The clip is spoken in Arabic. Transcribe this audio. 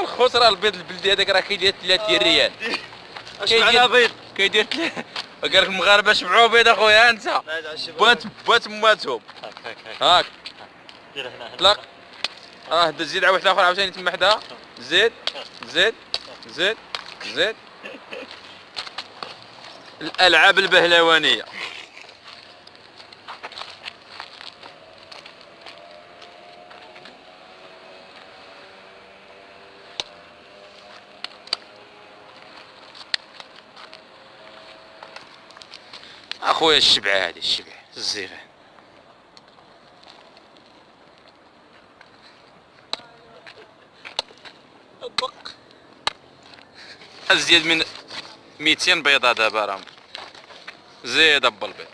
الخوت راه البيض البلدي هذاك راه كيدير 3 ريال. اش معنى بيض؟ كيدير قال لك المغاربه شبعوا بيض اخويا انت. بات مواتهم. هاك دير هنا اطلق. زيد واحد اخر عاوتاني تما حدا. زيد زيد زيد زيد. الالعاب البهلوانيه. اخويا الشبعه هذه الشبعه الزيغه. ازيد من 200 بيضه دابا راهم. زيد بالبيض.